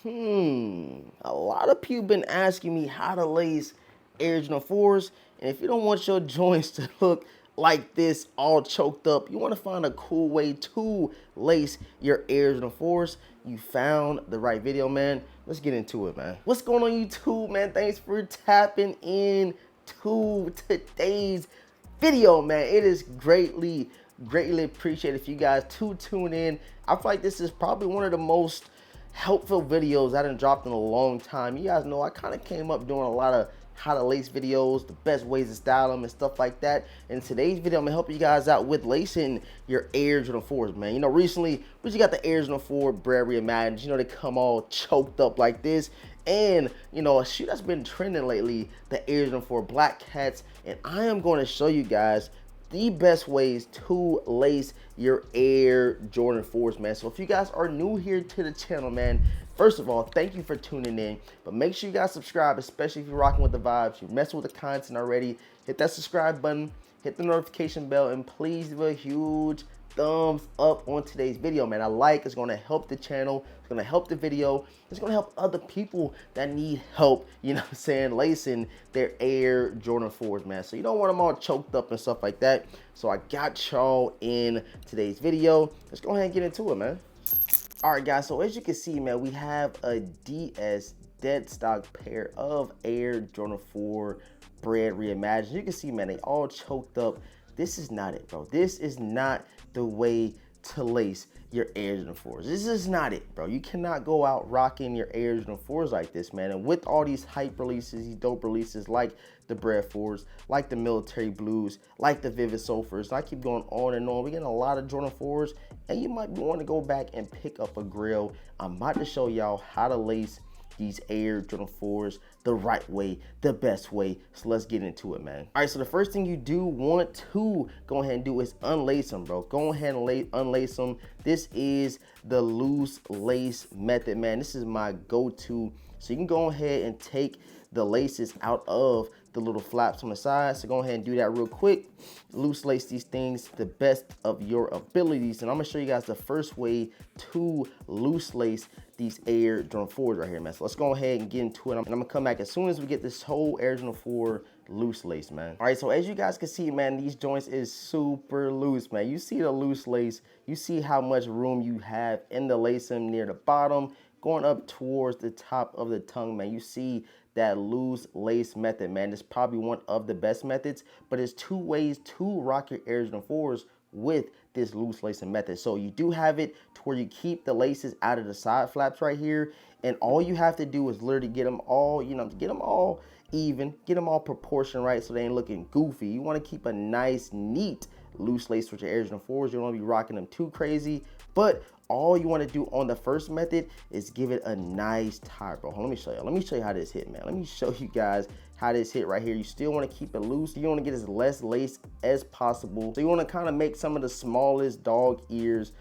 A lot of people been asking me how to lace Air Jordan 4s, and if you don't want your joints to look like this all choked up, you want to find a cool way to lace your Air Jordan 4s, you found the right video, man. Let's get into it, man. What's going on, YouTube, man? Thanks for tapping in to today's video, man. It is greatly appreciated if you guys tune in. I feel like this is probably one of the most helpful videos I done dropped in a long time. You guys know I kind of came up doing a lot of how to lace videos, the best ways to style them and stuff like that. In today's video, I'm gonna help you guys out with lacing your Air Jordan 4s, man. You know, recently we just got the Air Jordan 4 Brand reimagined. You know, they come all choked up like this. And, you know, a shoe that's been trending lately, the Air Jordan 4 Black Cats. And I am going to show you guys the best ways to lace your Air Jordan 4s, man. So if you guys are new here to the channel, man, first of all, thank you for tuning in. But make sure you guys subscribe, especially if you're rocking with the vibes, you're messing with the content already. Hit that subscribe button, hit the notification bell, and please leave a huge thumbs up on today's video, man. It's going to help the channel, it's going to help the video, it's going to help other people that need help, you know what I'm saying, lacing their Air Jordan 4s, man. So you don't want them all choked up and stuff like that. So I got y'all in today's video. Let's go ahead and get into it, man. All right, guys, so as you can see, man, we have a DS dead stock pair of Air Jordan 4 Brand reimagined. You can see, man, they all choked up. This is not it, bro. This is not the way to lace your Air Jordan 4s. This is not it, bro. You cannot go out rocking your Air Jordan 4s like this, man. And with all these hype releases, these dope releases like the Bread 4s, like the Military Blues, like the Vivid Sulfurs, I keep going on and on. We're getting a lot of Jordan 4s, and you might want to go back and pick up a grill. I'm about to show y'all how to lace these Air Jordan 4s the right way, the best way. So let's get into it, man. All right, so the first thing you do want to go ahead and do is unlace them, bro. Go ahead and unlace them. This is the loose lace method, man. This is my go-to. So you can go ahead and take the laces out of the little flaps on the side. So go ahead and do that real quick. Loose lace these things the best of your abilities. And I'm gonna show you guys the first way to loose lace these Air Jordan 4s right here, man. So let's go ahead and get into it. And I'm gonna come back as soon as we get this whole Air Jordan 4 loose lace, man. All right, so as you guys can see, man, these joints is super loose, man. You see the loose lace, you see how much room you have in the lacing near the bottom, going up towards the top of the tongue, man. You see that loose lace method, man. It's probably one of the best methods, but it's two ways to rock your Air Jordan 4s with this loose lacing method. So you do have it to where you keep the laces out of the side flaps right here, and all you have to do is literally get them all, you know, get them all even, get them all proportioned right so they ain't looking goofy. You want to keep a nice, neat loose lace with your Air Jordan 4s. You don't want to be rocking them too crazy, but all you want to do on the first method is give it a nice tie, bro. Let me show you. Let me show you how this hit, man. Let me show you guys how this hit right here. You still want to keep it loose. You want to get as less lace as possible. So you want to kind of make some of the smallest dog ears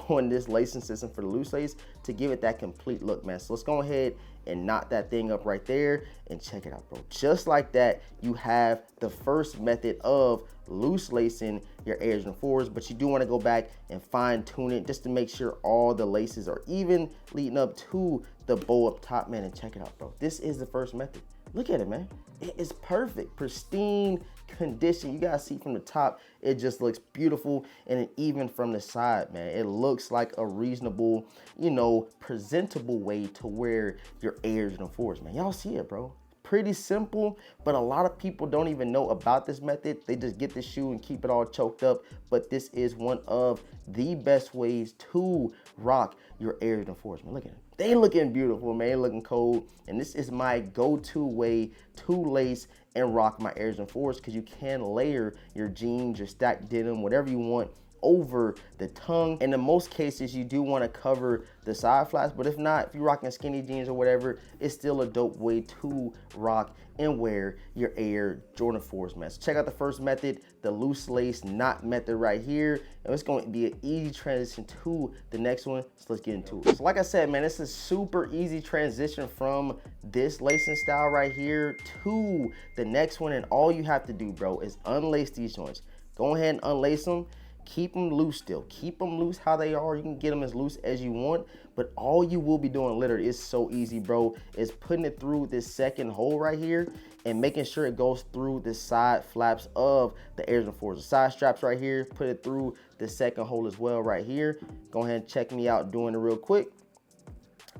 on this lacing system for the loose lace to give it that complete look, man. So let's go ahead and knot that thing up right there and check it out, bro. Just like that, you have the first method of loose lacing your Air Jordan 4s, but you do want to go back and fine tune it just to make sure all the laces are even leading up to the bow up top, man. And check it out, bro. This is the first method. Look at it, man. It is perfect, pristine condition. You guys see from the top, it just looks beautiful, and even from the side, man, it looks like a reasonable, you know, presentable way to wear your Air Jordan 4s, man. Y'all see it, bro. Pretty simple, but a lot of people don't even know about this method. They just get the shoe and keep it all choked up, but this is one of the best ways to rock your Air Jordan 4s, man. Look at it. They looking beautiful, man. They looking cold, and this is my go-to way to lace and rock my Air Jordan 4s because you can layer your jeans, your stacked denim, whatever you want over the tongue. And in most cases, you do want to cover the side flaps, but if not, if you're rocking skinny jeans or whatever, it's still a dope way to rock and wear your Air Jordan 4s, man. So check out the first method, the loose lace knot method right here, and it's going to be an easy transition to the next one. So let's get into it. So like I said, man, it's a super easy transition from this lacing style right here to the next one, and all you have to do, bro, is unlace these joints. Go ahead and unlace them. Keep them loose still. Keep them loose how they are. You can get them as loose as you want, but all you will be doing literally is so easy, bro, is putting it through this second hole right here and making sure it goes through the side flaps of the Air Jordan 4s. The side straps right here, put it through the second hole as well right here. Go ahead and check me out doing it real quick.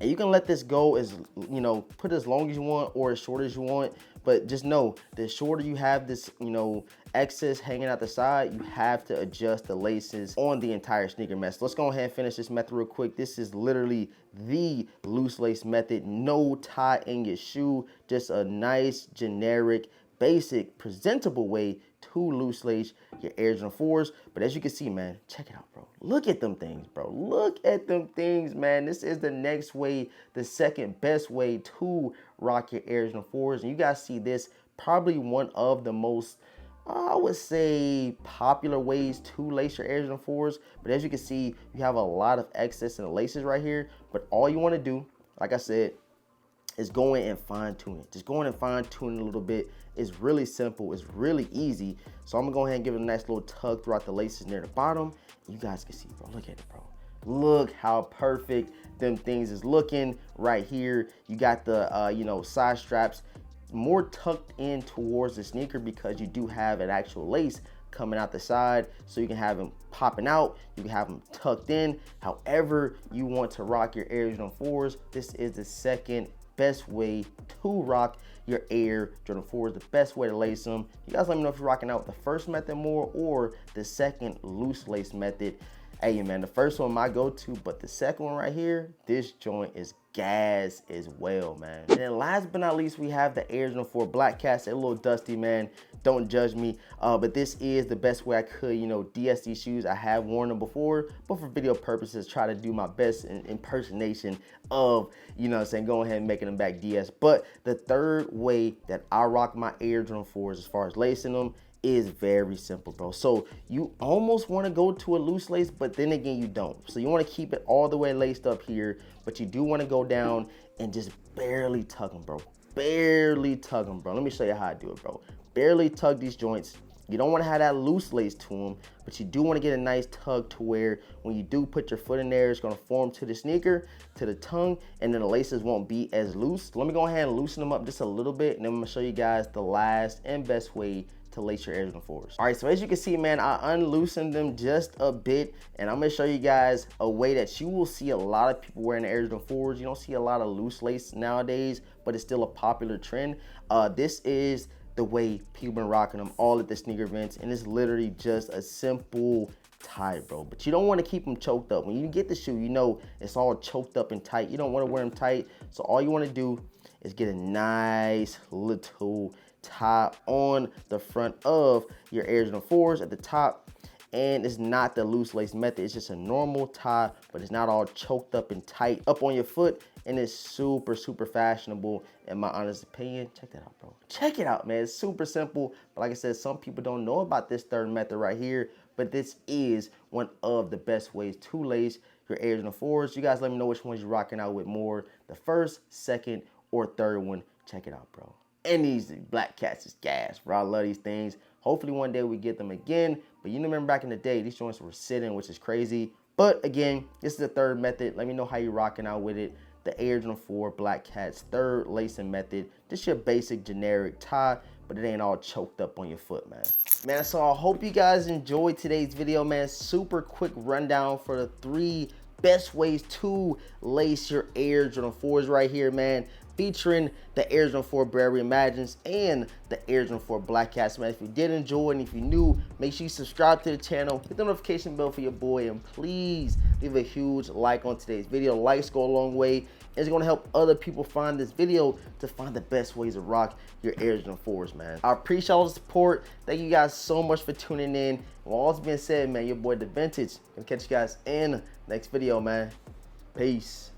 And you can let this go as, you know, put as long as you want or as short as you want. But just know, the shorter you have this, you know, excess hanging out the side, you have to adjust the laces on the entire sneaker mess. Let's go ahead and finish this method real quick. This is literally the loose lace method. No tie in your shoe, just a nice, generic, basic, presentable way to loose lace your Air Jordan 4s. But as you can see, man, check it out, bro. Look at them things, bro. Look at them things, man. This is the next way, the second best way to rock your Air Jordan 4s. And you guys see this, probably one of the most, I would say, popular ways to lace your Air Jordan 4s. But as you can see, you have a lot of excess in the laces right here. But all you want to do, like I said, is go in and fine tune it. Just go in and fine tune it a little bit. It's really simple. It's really easy. So I'm gonna go ahead and give it a nice little tug throughout the laces near the bottom. You guys can see, bro. Look at it, bro. Look how perfect them things is looking right here. You got the, you know, side straps more tucked in towards the sneaker because you do have an actual lace coming out the side, so you can have them popping out, you can have them tucked in. However you want to rock your Air Jordan 4s, this is the second best way to rock your Air Jordan 4s, the best way to lace them. You guys let me know if you're rocking out with the first method more or the second loose lace method. Hey man, the first one my go-to, but the second one right here, this joint is gas as well, man. And then last but not least, we have the Air Jordan 4 Black Cats. They're a little dusty, man. Don't judge me, but this is the best way I could, you know, DS these shoes. I have worn them before, but for video purposes, try to do my best impersonation of, you know what I'm saying, going ahead and making them back DS. But the third way that I rock my Air Jordan 4s as far as lacing them is very simple, bro. So you almost want to go to a loose lace, but then again, you don't. So you want to keep it all the way laced up here, but you do want to go down and just barely tug them, bro. Barely tug them, bro. Let me show you how I do it, bro. Barely tug these joints. You don't want to have that loose lace to them, but you do want to get a nice tug to where when you do put your foot in there, it's going to form to the sneaker, to the tongue, and then the laces won't be as loose. So let me go ahead and loosen them up just a little bit, and then I'm going to show you guys the last and best way to lace your Air Jordan 4s. All right, so as you can see, man, I unloosened them just a bit, and I'm gonna show you guys a way that you will see a lot of people wearing the Air Jordan 4s. You don't see a lot of loose lace nowadays, but it's still a popular trend. This is the way people been rocking them all at the sneaker events, and it's literally just a simple tie, bro. But you don't want to keep them choked up. When you get the shoe, you know it's all choked up and tight. You don't want to wear them tight, so all you want to do is get a nice little tie on the front of your Air Jordan 4s at the top. And it's not the loose lace method, it's just a normal tie, but it's not all choked up and tight up on your foot, and it's super fashionable in my honest opinion. Check that out, bro. Check it out, man. It's super simple, but like I said, some people don't know about this third method right here, but this is one of the best ways to lace your Air Jordan 4s. You guys let me know which ones you're rocking out with more, the first, second, or third one. Check it out, bro. And these Black Cats is gas, bro. I love these things. Hopefully one day we get them again. But you remember back in the day, these joints were sitting, which is crazy. But again, this is the third method. Let me know how you're rocking out with it. The Air Jordan 4 Black Cats third lacing method. Just your basic generic tie, but it ain't all choked up on your foot, man. Man, so I hope you guys enjoyed today's video, man. Super quick rundown for the 3 best ways to lace your Air Jordan 4s right here, man. Featuring the Air Jordan 4 Brand Reimagines and the Air Jordan 4 Black Cats, man. If you did enjoy and if you're new, make sure you subscribe to the channel, hit the notification bell for your boy, and please leave a huge like on today's video. Likes go a long way. It's going to help other people find this video to find the best ways to rock your Air Jordan 4s, man. I appreciate all the support. Thank you guys so much for tuning in. With all that's being said, man, your boy DeVintage. Gonna catch you guys in the next video, man. Peace.